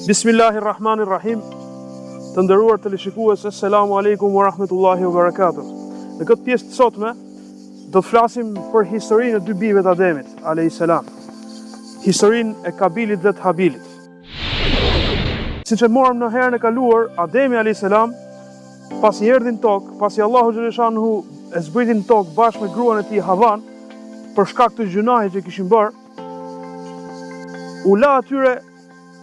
Bismillahirrahmanirrahim. Të nderuar teleshikues, assalamu alaikum wa rahmetullahi wa barakatuh. Në këtë pjesë të sotme do të flasim për historinë e dy bijve të Ademit alayhis salam. Historinë e Kabilit dhe të Habilit. Siç e morëm në herën e kaluar, Ademi alayhis salam, pasi erdhi në tokë, pasi Allahu xhaleshanuhu e zbriti në tokë bashkë me gruan e tij Havan, për shkak të gjunahit që kishin bërë, u la atyre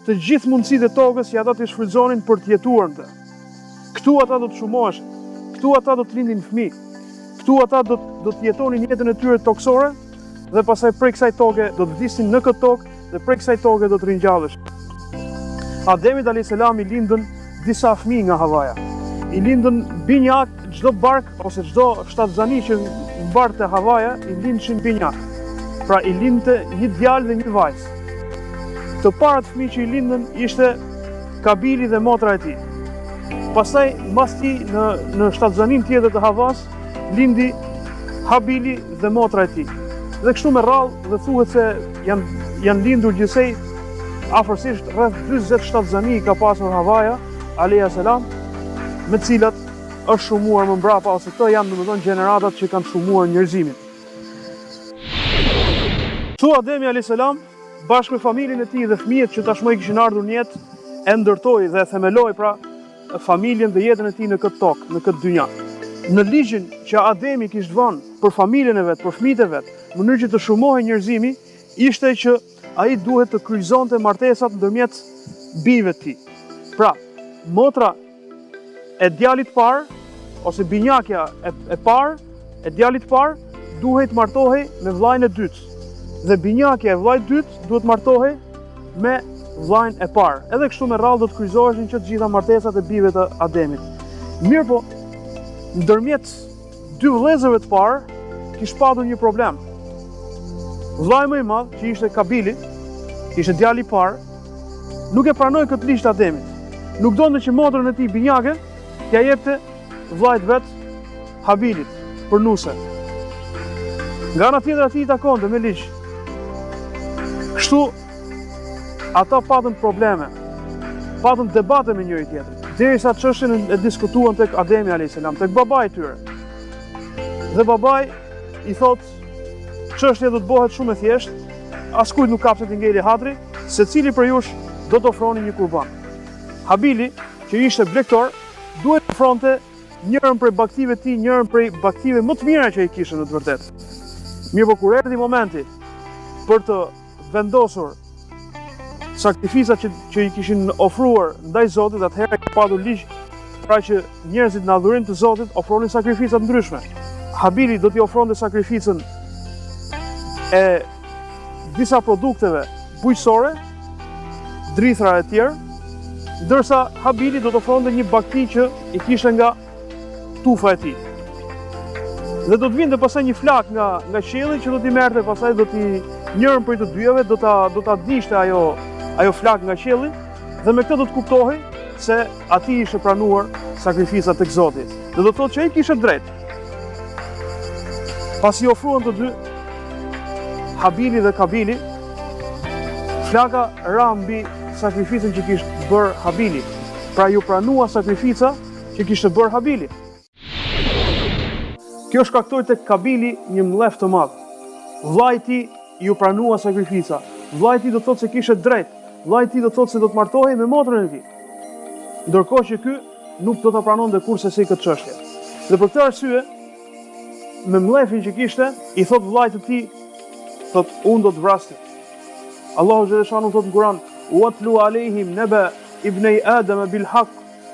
të gjithë mundësitë e tokës që ata të shfrytëzonin për të jetuar në të. Këtu ata do të shumoheshin, këtu ata do të lindin fëmijë, këtu ata do të jetonin jetën e tyre toksore dhe pastaj prej kësaj toke do të vdisin në këtë tokë dhe prej kësaj toke do të ringjalleshin. Ademit alayhis salam i lindën disa fëmijë nga Havaja. I lindën binjak, çdo bark ose çdo shtatzani që mbarte Havaja i lindshin binjak. Pra i lindte një djalë dhe një vajzë. Të parat fëmijë që i lindën ishte Kabili dhe motra e tij. Pastaj mbas tij në shtatzanin tjetër të Havas lindi Habili dhe motra e tij. Dhe kështu me radhë dhe thuhet se janë lindur gjithsej afërsisht rreth 40 shtatzani ka pasur Havaja alayhis salam, me të cilat është shumuar më mbrapa, ose këto janë domethënë gjeneratat që kanë shumuar njerëzimin. Kështu Ademi alayhis salam bashkë me familjen e tij dhe fëmijët që tashmë i kishin ardhur në jetë, e ndërtoi dhe themeloi pra familjen dhe jetën e tij në këtë tokë, në këtë dynja. Në ligjin që Ademi kishte vënë për familjen e vet, për fëmijët e vet, në mënyrë që të shumohej njerëzimi, ishte që ai duhet të kryqëzonte martesat ndërmjet bijve të tij. Pra, motra e djalit parë ose binjakja e parë e djalit parë duhet martohej me vllajën e dytë. Dhe binjakja e vllajt dytë duhet martohej me vllajën e parë. Edhe kështu me radhë do të kryqëzoheshin që të gjitha martesat e bijve të Ademit. Mirpo, ndërmjet dy vëllezërve të parë kishte patur një problem. Vllai më i madh, që ishte Kabili, ishte djali i parë, nuk e pranoi këtë ligj të Ademit. Nuk donte që motrën e tij binjake t'ia jepte vllajt vet Habilit për nuse. Nga ana tjetër atij i takonte me ligj. Kështu, ata patën probleme, patën debate me njëri tjetrin, derisa çështjen e diskutuan tek Ademi alayhis salam, tek babai i tyre. Dhe babai i thotë, çështja do të bëhet shumë e thjeshtë, askujt nuk kapset i ngeli hatri, secili për jush do të ofroni një kurban. Habili, që ishte blegtor, duhet të ofronte njërin prej baktive të tij, njërin prej baktive më të mira që ai kishte në të vërtetë. Mirë, po kur erdhi momenti për të vendosur sakrificat që i kishin ofruar ndaj Zotit, atëherë ka patur ligj pra që njerëzit në adhurim të Zotit ofronin sakrificat ndryshme. Habili do t'i ofronte sakrificën e disa produkteve bujqësore, drithra e tjerë, ndërsa Habili do të ofronte një bakti që i kishte nga tufa e tij. Dhe do të vinte pastaj një flak nga qielli që do t'i merrte pastaj do t'i njërin prej të dyjave do ta dishte ajo flak nga qielli dhe me këtë do të kuptohej se atij ishte pranuar sakrifica tek Zoti. Dhe do të thotë që ai kishte drejt. Pasi ofruan të dy, Habili dhe Kabili, flaka ra mbi sakrificën që kishte bërë Habili. Pra ju pranua sakrifica që kishte bërë Habili. Kjo shkaktoi tek Kabili një mllef të madh. Vllai i tij ju pranua sakrifica. Vllai i tij do të thotë se kishte drejt. Vllai i tij do të thotë se do të martohej me motrën e tij. Ndërkohë që ky nuk do ta pranonte kurrë si këtë çështje. Dhe për këtë arsye, me mllefin që kishte, i thot vllait të tij, thot unë do të vrasë. Allahu xhaleshanu thot në Kur'an: "Watlu alehim naba ibnay Adam bil haqq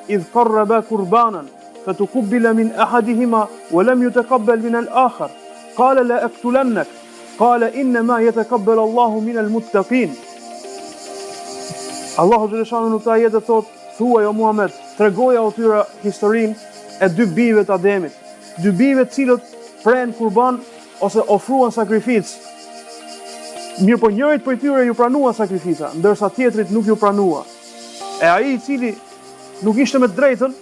idh qarraba qurbanan فتقبل من أحدهما ولم يتقبل من الآخر قال لا أقتلنك قال إنما يتقبل الله من المتقين." Allahu xhaleshanu në këtë ajet thot: "Thuaj o Muhammed, tregoja atyre historinë e dy bijve të Ademit, dy bijve të cilët prehen kurban ose ofruan sakrificë. Mirë, po njërit prej tyre ju pranua sakrifica, ndërsa tjetrit nuk ju pranua. E ai i cili nuk ishte me drejtën,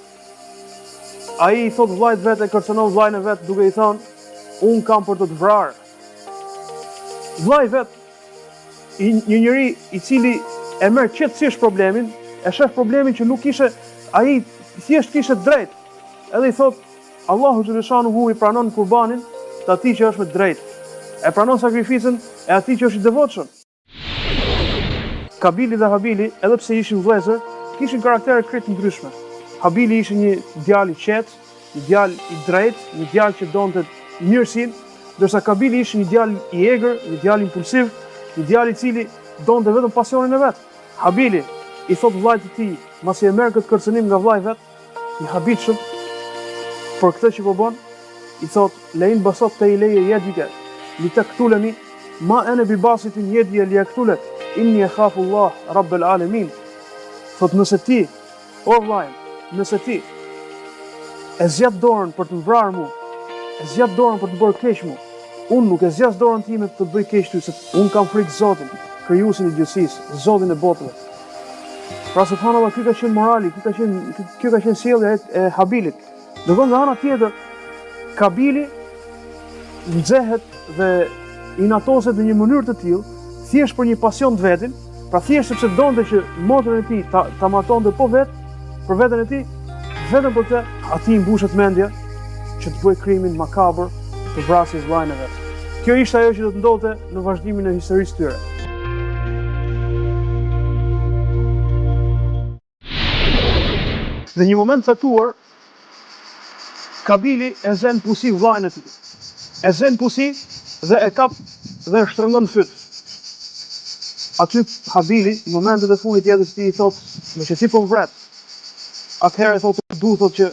ai i thot vllajt vet e kërcënon vllajën e vet duke i thënë, unë kam për të të vrarë. Vllai vet, një njeri i cili e merr qetësisht problemin, e shef problemin që nuk kishe, ai thjesht kishe drejt. Edhe i thot, Allahu xhaleshanuhu i pranon kurbanin të atij që është me drejt. E pranon sakrificën e atij që është i devotshëm. Kabili dhe Habili, edhe pse ishin vëllezër, kishin karaktere krejt ndryshme. Habili ishte një djalë i qetë, një djalë i drejtë, një djalë që donte mirësinë, ndërsa Kabili ishte një djalë i egër, një djalë impulsiv, një djalë i cili donte vetëm pasionin e vet. Habili i thot vllajt të tij, masi e merr këtë kërcënim nga vllai vet, i habitshëm për këtë që po bën, i thot lein basat te ileje yedike, li taktulani ma ana bi basitin yedi li yaktulak, inni akhafu Allah rabbul alamin. Thot nëse ti, o vllai, nëse ti e zgjat dorën për të vrarë mua, e zgjat dorën për të bërë keq mua, unë nuk e zgjas dorën time të bëj keq ty, se unë kam frikë Zotin, krijuesin e gjithësisë, Zotin e botëve. Pra subhanallahu, ky ka qenë morali, ky ka qenë sjellja e Habilit. Do nga ana tjetër, Kabili nxehet dhe inatoset në një mënyrë të tillë, thjesht për një pasion të vetin, pra thjesht sepse donte që motrën e tij ta matonte po vet, për veten e tij, vetëm për të, atij mbushet mendja që të bëjë krimin makabër të vrasjes vllajën e vet. Kjo ishte ajo që do të ndodhte në vazhdimin e historisë tyre. Në një moment caktuar, Kabili e zen pusi vllajën e tij. E zen pusi dhe e kap dhe e shtrëngon fyt. Aty Habili, në momentet e fundit jetës së tij, i thot, me që ti po vret, atëherë thotë që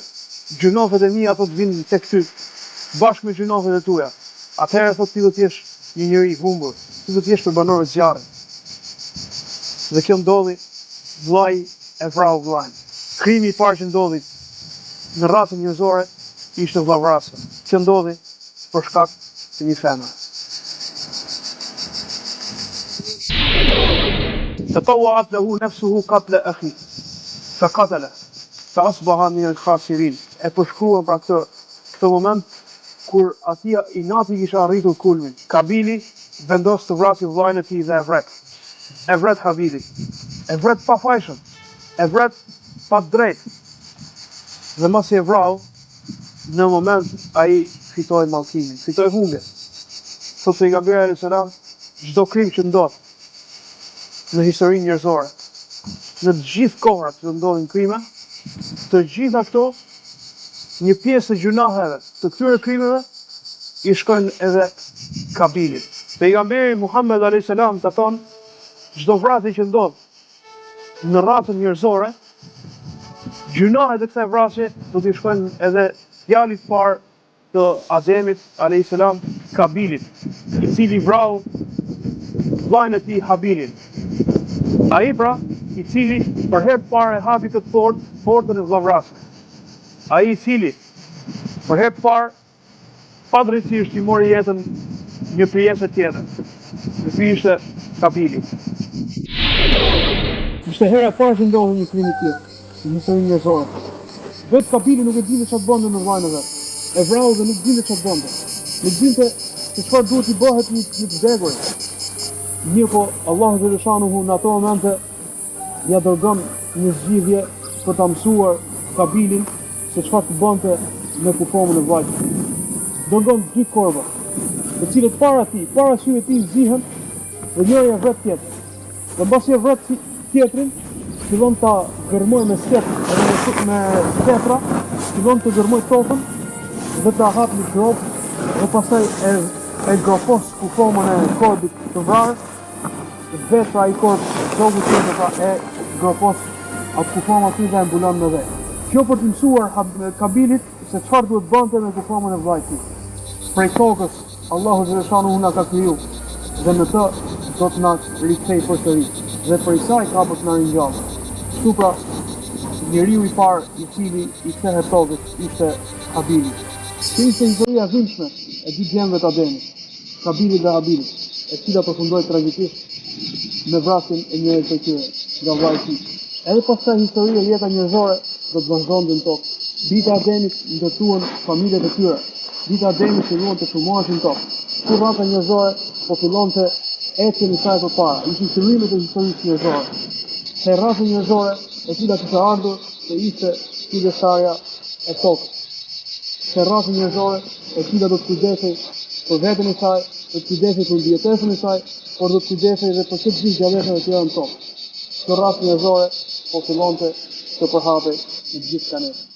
gjunofet e mia ato të vinë tek ty, bashkë me gjunofet e tuaja. Atëherë thotë ti do të jesh një njeri i humbur, ti do të jesh përbanor i zjarrit. Dhe kjo ndodhi, vllai e vrau vllajën. Krimi i parë që ndodhi në racën njerëzore ishte vllavrasja. Kjo ndodhi për shkak të një femre. Tatawwa'at lahu nafsuhu qatla akhi, faqatala, fa asbaha min al-khasirin. E përshkruan pra këtë moment kur atia inati kisha arritur kulmin. Kabili vendos të vrasë vllajën e tij dhe e vret. E vret Habili. E vret pa fajshëm. E vret pa drejt. Dhe mos e vrau, në moment ai fitoi mallkimin, fitoi humbjen. Thot pejgamberi alayhis salam, çdo krim që ndodh në historinë njerëzore, në të gjithë kohrat që ndodhin krime, të gjitha këto, një pjesë të gjunaheve të këtyre krimeve i shkojnë edhe Kabilit. Pejgamberi Muhammed alayhis salam ka thonë, çdo vrasje që ndodh në rrafën njerëzore, gjunahet e kësaj vrasje do t'i shkojnë edhe djalit parë të Ademit alayhis salam, Kabilit, i cili vrau vllajën e tij Habilin. Ai pra, i cili për herë të parë e hapi këtë portën e vllavrasjes. Ai i cili për herë të parë padrejtisht i mori jetën një krijesë tjetër. Ky ishte Kabili. Ishte hera e parë që ndodhi një krim i tillë në historinë njerëzore. Vetë Kabili nuk e dinte çfarë bënte në vllajën e vet. E vrau dhe nuk dinte çfarë bënte. Nuk dinte se çfarë duhet i bëhet një të vdekur. Mirëpo Allahu xhaleshanuhu në ato momente ja dërgon një zgjidhje për ta mësuar Kabilin se çfarë të bënte në kufomën e vllajt. Dërgon dy korva, të cilët para syve tij zihen dhe njëri e vret tjetrin. Dhe mbasi e vret tjetrin, fillon ta gërmoj me skep me skepra, fillon të gërmoj tokën dhe ta hap një grop dhe pastaj e gropos kufomën e korbit të vrarës, vetra i korb toku tjetër pra e gropos atë kufom aty dhe e mbulon me vet. Kjo për të mësuar Kabilit se çfarë duhet bënte me kufomën e vllajt tij. Prej tokës Allahu xhaleshanuhu na ka kriju dhe në të do të na rikthej përsëri dhe prej saj kapës na ringjall. Kështu pra, njeriu i parë i cili i kthehet tokës ishte Habili. Kjo ishte historia zymshme e dy gjendëve të Ademit, Kabilit dhe Habilit, e cila përfundoi tragjikisht me vrasjen e njërit prej tyre nga vllai i tij. Edhe pastaj historia jeta njerëzore do të vazhdonte në tokë. Dita e Ademit ndërtuan familjet e tyre. Dita e Ademit filluan të shumoheshin tokë. Kur rrata njerëzore po fillonte ecjen e saj përpara, ishin fillimet e historisë njerëzore. Se rrata njerëzore e cila kishte ardhur të ishte kujdestarja e tokës. Se rrata njerëzore e cila do të kujdesej për veten e saj, do të kujdesej për mbijetesën e saj, por do të kujdesej edhe për të gjithë gjallërat e tjera në tokë. Kjo rrata njerëzore po fillonte të përhapej në gjithë planetin.